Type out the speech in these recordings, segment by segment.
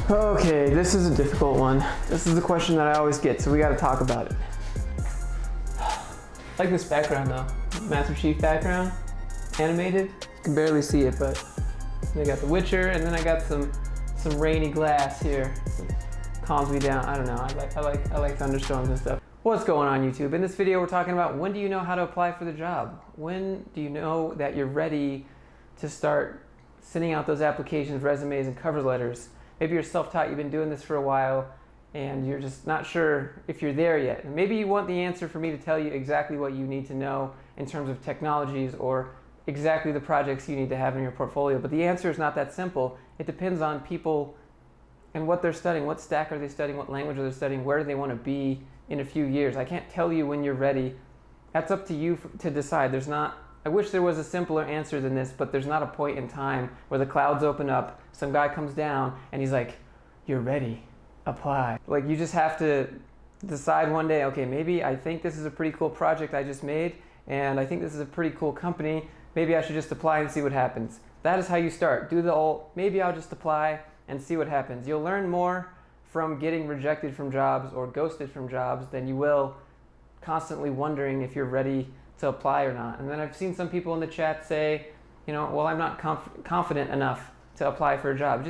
Okay, this is a difficult one. This is the question that I always get, so we gotta talk about it. I like this background though. Master Chief background. Animated. You can barely see it, but I got The Witcher, and then I got some rainy glass here. Calms me down. I don't know. I like thunderstorms and stuff. What's going on, YouTube? In this video, we're talking about when do you know how to apply for the job? When do you know that you're ready to start sending out those applications, resumes, and cover letters? Maybe you're self-taught, you've been doing this for a while, and you're just not sure if you're there yet. And maybe you want the answer for me to tell you exactly what you need to know in terms of technologies or exactly the projects you need to have in your portfolio. But the answer is not that simple. It depends on people and what they're studying. What stack are they studying? What language are they studying? Where do they want to be in a few years? I can't tell you when you're ready. That's up to you to decide. I wish there was a simpler answer than this, but there's not a point in time where the clouds open up, some guy comes down, and he's like, you're ready, apply. Like, you just have to decide one day, okay, maybe I think this is a pretty cool project I just made, and I think this is a pretty cool company. Maybe I should just apply and see what happens. That is how you start. Do the old, maybe I'll just apply and see what happens. You'll learn more from getting rejected from jobs or ghosted from jobs than you will constantly wondering if you're ready to apply or not. And then I've seen some people in the chat say, well, I'm not confident enough to apply for a job.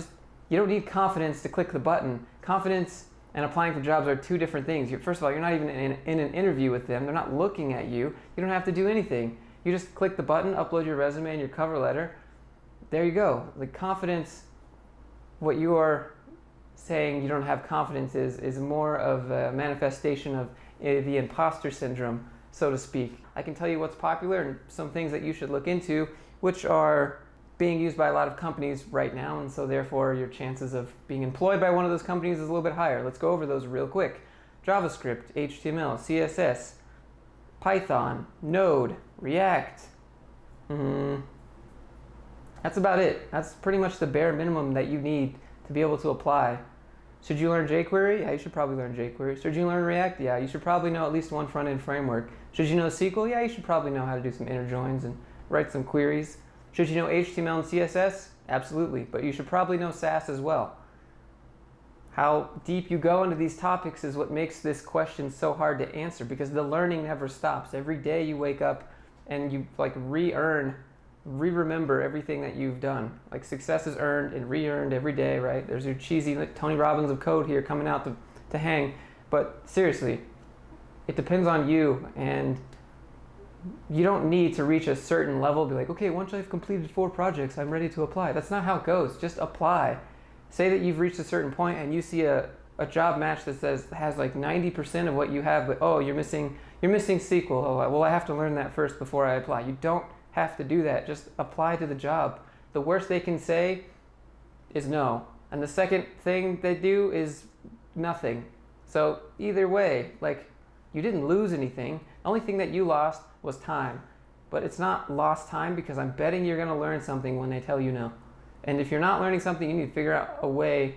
You don't need confidence to click the button. Confidence and applying for jobs are two different things. First of all, you're not even in an interview with them. They're not looking at you. You don't have to do anything. You just click the button, upload your resume and your cover letter. There you go. Like, confidence, what you are saying you don't have confidence is more of a manifestation of the imposter syndrome, so to speak. I can tell you what's popular and some things that you should look into, which are being used by a lot of companies right now, and so therefore your chances of being employed by one of those companies is a little bit higher. Let's go over those real quick. JavaScript, HTML, CSS, Python, Node, React. That's about it. That's pretty much the bare minimum that you need to be able to apply. Should you learn jQuery? Yeah, you should probably learn jQuery. Should you learn React? Yeah, you should probably know at least one front-end framework. Should you know SQL? Yeah, you should probably know how to do some inner joins and write some queries. Should you know HTML and CSS? Absolutely, but you should probably know Sass as well. How deep you go into these topics is what makes this question so hard to answer, because the learning never stops. Every day you wake up and you re-remember everything that you've done. Like, success is earned and re-earned every day, right? There's your cheesy Tony Robbins of code here coming out to hang. But seriously, it depends on you, and you don't need to reach a certain level, be like, okay, once I've completed 4 projects, I'm ready to apply. That's not how it goes. Just apply. Say that you've reached a certain point and you see a job match that has like 90% of what you have, but oh, you're missing SQL. Oh, well, I have to learn that first before I apply. You don't have to do that. Just apply to the job. The worst they can say is no, and the second thing they do is nothing. So either way, like, you didn't lose anything. The only thing that you lost was time, but it's not lost time, because I'm betting you're going to learn something when they tell you no. And if you're not learning something, you need to figure out a way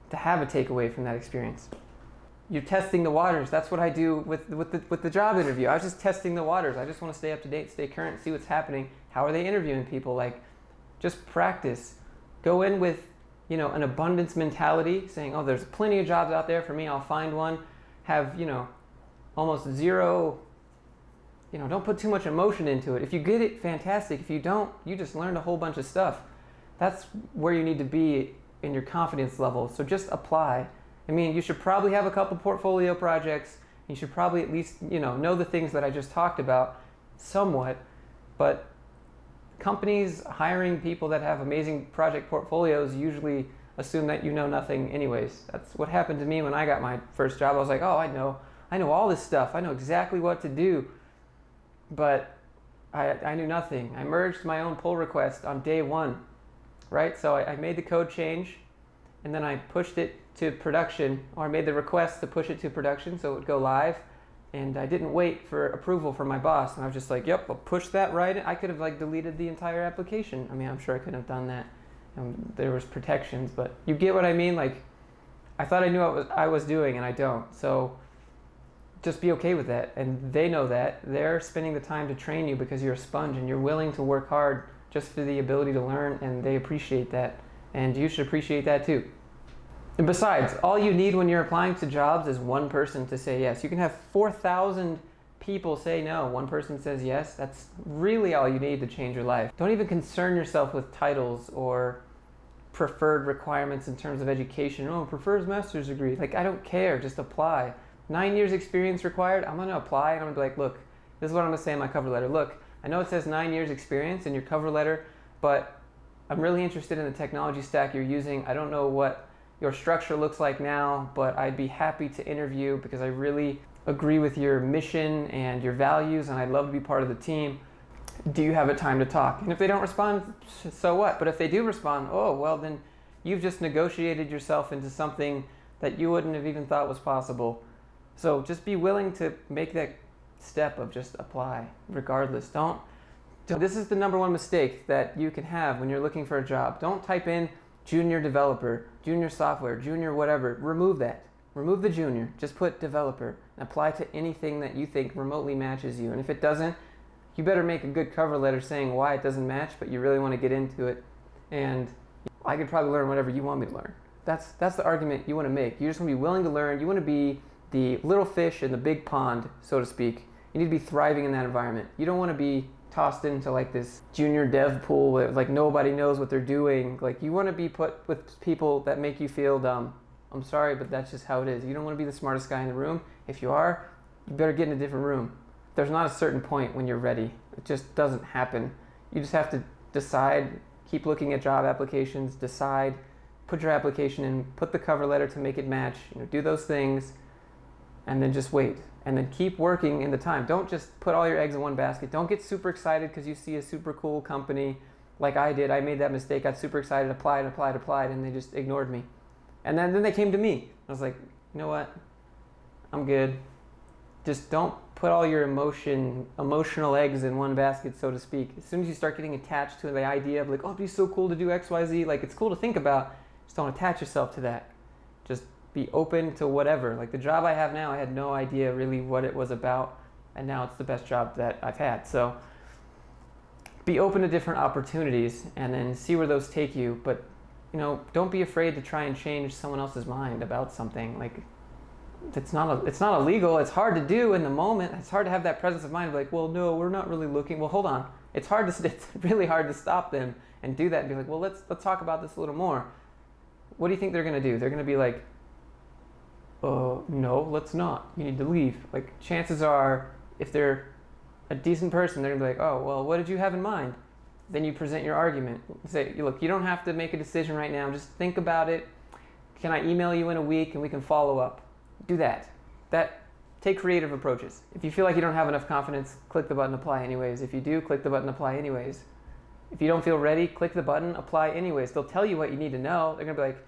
to have a takeaway from that experience. You're testing the waters. That's what I do with the job interview. I was just testing the waters. I just want to stay up to date, stay current, see what's happening. How are they interviewing people? Like, just practice. Go in with, an abundance mentality, saying, oh, there's plenty of jobs out there for me. I'll find one. Have, almost zero, don't put too much emotion into it. If you get it, fantastic. If you don't, you just learned a whole bunch of stuff. That's where you need to be in your confidence level. So just apply. I mean, you should probably have a couple portfolio projects. You should probably at least, know the things that I just talked about somewhat. But companies hiring people that have amazing project portfolios usually assume that you know nothing anyways. That's what happened to me when I got my first job. I was like, oh, I know all this stuff. I know exactly what to do. But I knew nothing. I merged my own pull request on day 1, right? So I made the code change, and then I pushed it to production, or I made the request to push it to production so it would go live, and I didn't wait for approval from my boss, and I was just like, yep, I'll push that right in. I could have deleted the entire application. I mean, I'm sure I couldn't have done that. There was protections, but you get what I mean? Like, I thought I knew what I was doing, and I don't. So just be okay with that, and they know that. They're spending the time to train you because you're a sponge and you're willing to work hard just for the ability to learn, and they appreciate that, and you should appreciate that too. And besides, all you need when you're applying to jobs is one person to say yes. You can have 4,000 people say no, one person says yes. That's really all you need to change your life. Don't even concern yourself with titles or preferred requirements in terms of education. Oh, prefers master's degree. Like, I don't care, just apply. 9 years experience required, I'm gonna apply and I'm gonna be like, look, this is what I'm gonna say in my cover letter. Look, I know it says 9 years experience in your cover letter, but I'm really interested in the technology stack you're using. I don't know what your structure looks like now, but I'd be happy to interview because I really agree with your mission and your values and I'd love to be part of the team. Do you have a time to talk? And if they don't respond, so what? But if they do respond, oh, well then you've just negotiated yourself into something that you wouldn't have even thought was possible. So just be willing to make that step of just apply regardless. This is the number one mistake that you can have when you're looking for a job. Don't type in junior developer, junior software, junior whatever. Remove that. Remove the junior. Just put developer and apply to anything that you think remotely matches you. And if it doesn't, you better make a good cover letter saying why it doesn't match, but you really want to get into it. And I could probably learn whatever you want me to learn. That's the argument you want to make. You just want to be willing to learn. You want to be the little fish in the big pond, so to speak. You need to be thriving in that environment. You don't want to be tossed into like this junior dev pool where like nobody knows what they're doing. Like, you want to be put with people that make you feel dumb. I'm sorry, but that's just how it is. You don't want to be the smartest guy in the room. If you are, you better get in a different room. There's not a certain point when you're ready. It just doesn't happen. You just have to decide, keep looking at job applications, decide, put your application in, put the cover letter to make it match, do those things, and then just wait. And then keep working in the time. Don't just put all your eggs in one basket. Don't get super excited because you see a super cool company like I did. I made that mistake. Got super excited, applied, and they just ignored me. And then they came to me. I was like, you know what? I'm good. Just don't put all your emotional eggs in one basket, so to speak. As soon as you start getting attached to the idea of like, oh, it'd be so cool to do X, Y, Z, like it's cool to think about, just don't attach yourself to that. Just be open to whatever. Like the job I have now, I had no idea really what it was about, and now it's the best job that I've had. So be open to different opportunities and then see where those take you. But don't be afraid to try and change someone else's mind about something. Like it's not illegal. It's hard to do in the moment. It's hard to have that presence of mind of like, well, no, we're not really looking. Well, hold on. It's really hard to stop them and do that and be like, well, let's talk about this a little more. What do you think they're going to do? They're going to be like, no, let's not. You need to leave. Like, chances are, if they're a decent person, they're going to be like, oh, well, what did you have in mind? Then you present your argument. Say, look, you don't have to make a decision right now. Just think about it. Can I email you in a week and we can follow up? Do that. Take creative approaches. If you feel like you don't have enough confidence, click the button, apply anyways. If you do, click the button, apply anyways. If you don't feel ready, click the button, apply anyways. They'll tell you what you need to know. They're going to be like,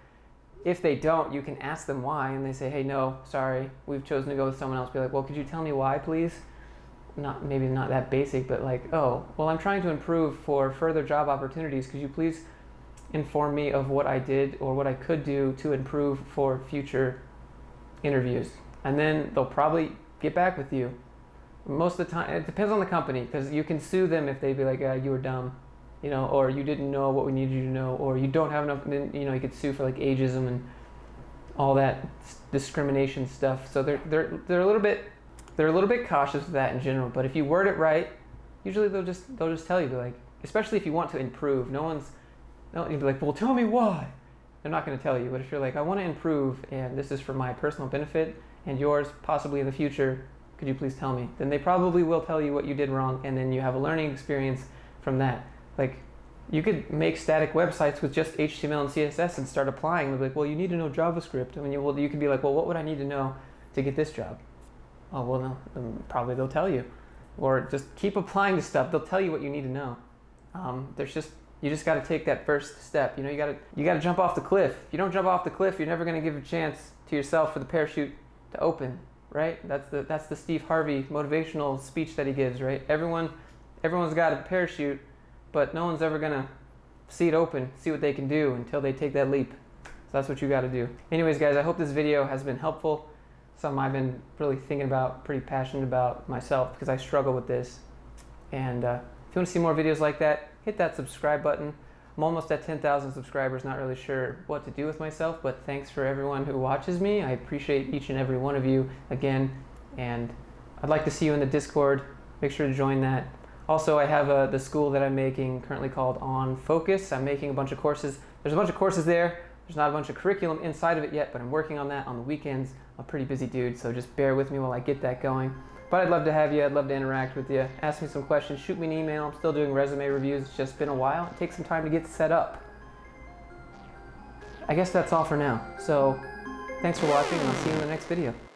if they don't, you can ask them why, and they say, hey, no, sorry, we've chosen to go with someone else. Be like, well, could you tell me why, please? Maybe not that basic, but like, oh, well, I'm trying to improve for further job opportunities. Could you please inform me of what I did or what I could do to improve for future interviews? And then they'll probably get back with you. Most of the time, it depends on the company, because you can sue them if they be like, you were dumb, or you didn't know what we needed you to know, or you don't have enough, you could sue for like ageism and all that discrimination stuff. So they're a little bit cautious with that in general. But if you word it right, usually they'll just tell you, like, especially if you want to improve. You'll be like, well, tell me why. They're not going to tell you. But if you're like, I want to improve, and this is for my personal benefit and yours, possibly in the future, could you please tell me? Then they probably will tell you what you did wrong, and then you have a learning experience from that. Like, you could make static websites with just HTML and CSS and start applying. They'll be like, well, you need to know JavaScript. I mean, you could be like, well, what would I need to know to get this job? Oh, well, no, probably they'll tell you. Or just keep applying to stuff. They'll tell you what you need to know. You just got to take that first step. You got to jump off the cliff. If you don't jump off the cliff, you're never going to give a chance to yourself for the parachute to open, right? That's the Steve Harvey motivational speech that he gives, right? Everyone's got a parachute, but no one's ever going to see it open, see what they can do until they take that leap. So that's what you got to do. Anyways, guys, I hope this video has been helpful. Something I've been really thinking about, pretty passionate about myself, because I struggle with this. And if you want to see more videos like that, hit that subscribe button. I'm almost at 10,000 subscribers, not really sure what to do with myself, but thanks for everyone who watches me. I appreciate each and every one of you again, and I'd like to see you in the Discord. Make sure to join that. Also, I have the school that I'm making currently called On Focus. I'm making a bunch of courses. There's a bunch of courses there. There's not a bunch of curriculum inside of it yet, but I'm working on that on the weekends. I'm a pretty busy dude, so just bear with me while I get that going. But I'd love to have you. I'd love to interact with you. Ask me some questions. Shoot me an email. I'm still doing resume reviews. It's just been a while. It takes some time to get set up. I guess that's all for now. So thanks for watching, and I'll see you in the next video.